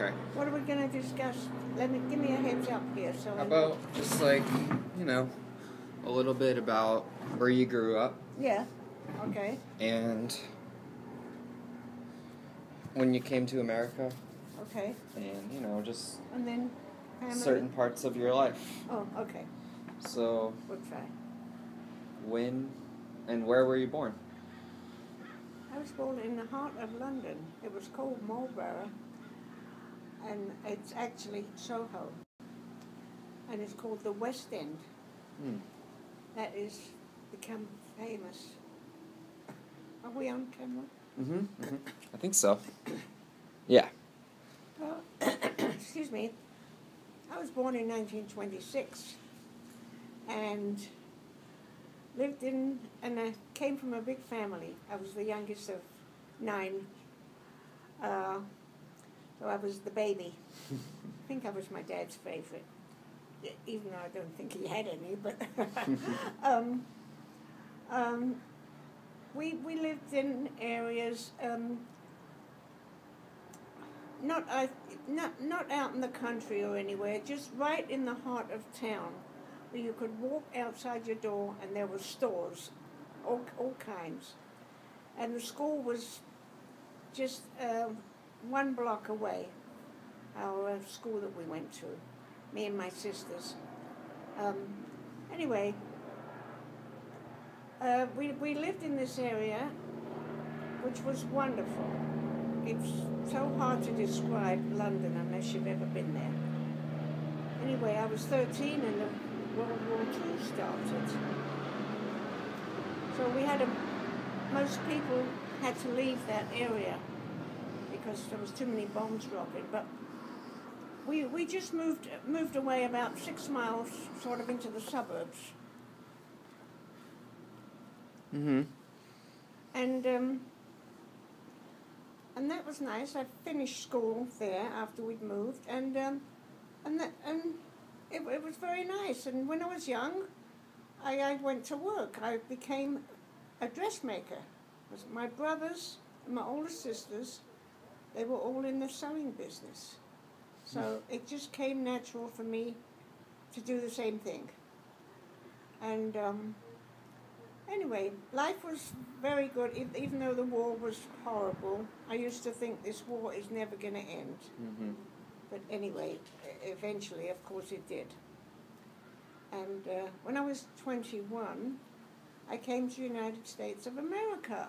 Okay. What are we going to discuss? Give me a heads up here. So How about just like, a little bit about where you grew up. Yeah. Okay. And when you came to America. Okay. And, just and then family? Certain parts of your life. Oh, okay. So, We'll try. When and where were you born? I was born in the heart of London. It was called Marlborough, and it's actually Soho. And it's called the West End. That is become famous. Are we on camera? Mm-hmm. I think so. Yeah. Well, excuse me. I was born in 1926 and and I came from a big family. I was the youngest of 9. So I was the baby. I think I was my dad's favorite, even though I don't think he had any, but we lived in areas not out in the country or anywhere, just right in the heart of town, where you could walk outside your door and there were stores, all kinds. And the school was just 1 block away, our school that we went to, me and my sisters. Anyway, we lived in this area, which was wonderful. It's so hard to describe London unless you've ever been there. Anyway, I was 13 and the World War II started. So most people had to leave that area because there was too many bombs dropping. But we just moved away about 6 miles, sort of into the suburbs. Mm-hmm. And that was nice. I finished school there after we'd moved, and it was very nice. And when I was young, I went to work. I became a dressmaker. My brothers and my older sisters, they were all in the sewing business. So it just came natural for me to do the same thing. And anyway, life was very good, even though the war was horrible. I used to think this war is never going to end. Mm-hmm. But anyway, eventually, of course, it did. And when I was 21, I came to the United States of America.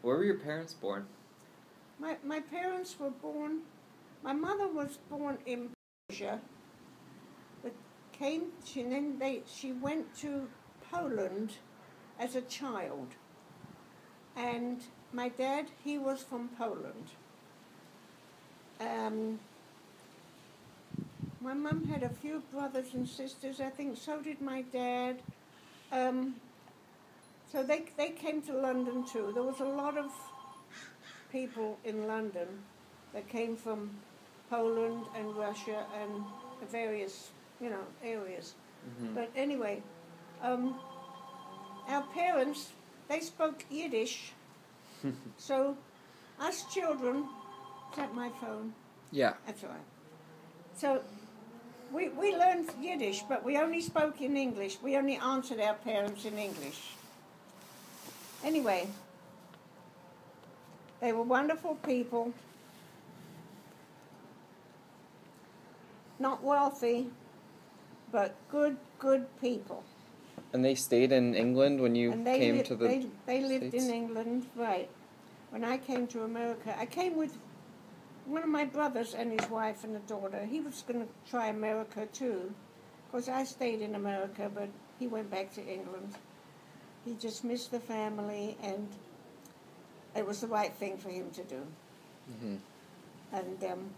Where were your parents born? My parents were born, my mother was born in Persia, but she went to Poland as a child. And my dad, he was from Poland. My mum had a few brothers and sisters, I think, so did my dad. So they came to London too. There was a lot of people in London that came from Poland and Russia and the various, areas. Mm-hmm. But anyway, our parents, they spoke Yiddish. So us children, is that my phone? Yeah. That's all right. So we learned Yiddish, but we only spoke in English. We only answered our parents in English. Anyway, they were wonderful people. Not wealthy, but good people. And they stayed in England when you came to the They lived States? in England, right. When I came to America, I came with one of my brothers and his wife and a daughter. He was going to try America too. Of course, I stayed in America, but he went back to England. He just missed the family, and it was the right thing for him to do. Mm-hmm. And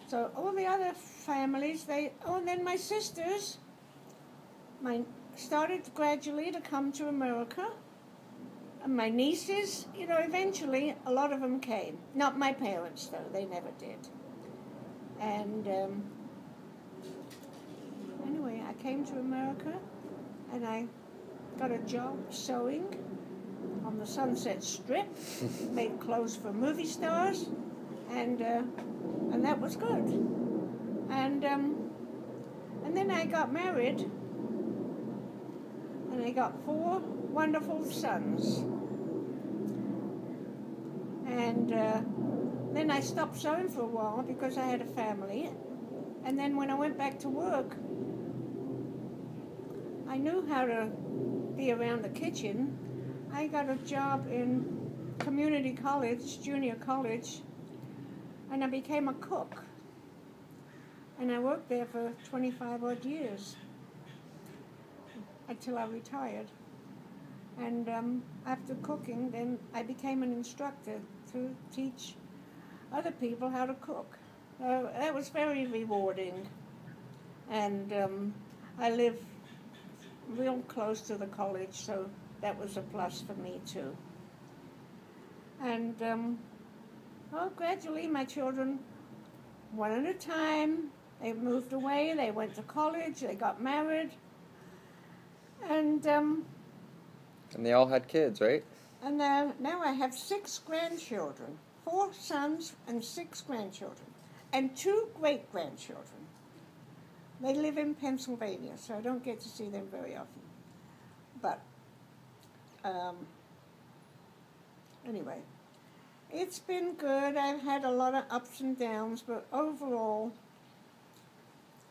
so all the other families, and then my sisters, started gradually to come to America. And my nieces, eventually a lot of them came. Not my parents, though. They never did. And anyway, I came to America, and I got a job sewing on the Sunset Strip, made clothes for movie stars. and that was good. And then I got married, and I got 4 wonderful sons. And then I stopped sewing for a while because I had a family. And then when I went back to work, I knew how to be around the kitchen. I got a job in community college, junior college, and I became a cook. And I worked there for 25 odd years until I retired. And after cooking, then I became an instructor to teach other people how to cook. That was very rewarding. And I live real close to the college, so that was a plus for me too. And gradually my children, one at a time, they moved away, they went to college, they got married, and they all had kids, right? And now I have 6 grandchildren, 4 sons and 6 grandchildren, and 2 great-grandchildren. They live in Pennsylvania, so I don't get to see them very often. But anyway, it's been good. I've had a lot of ups and downs, but overall,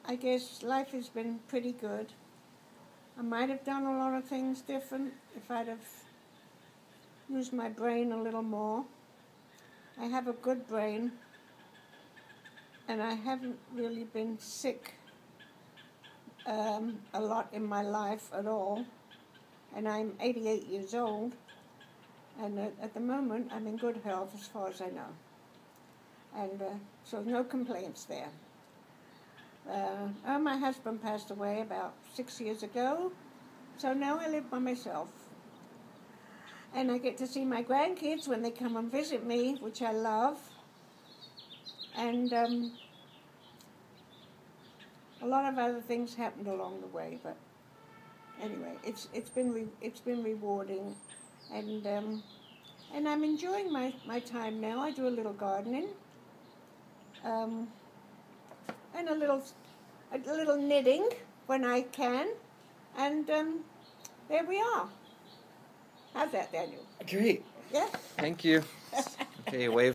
I guess life has been pretty good. I might have done a lot of things different if I'd have used my brain a little more. I have a good brain, and I haven't really been sick a lot in my life at all. And I'm 88 years old, and at the moment I'm in good health as far as I know. And so no complaints there. My husband passed away about 6 years ago, so now I live by myself. And I get to see my grandkids when they come and visit me, which I love. And a lot of other things happened along the way, but anyway, it's been rewarding, and I'm enjoying my time now. I do a little gardening, and a little knitting when I can, and there we are. How's that, Daniel? Great. Yeah. Thank you. Okay, wave.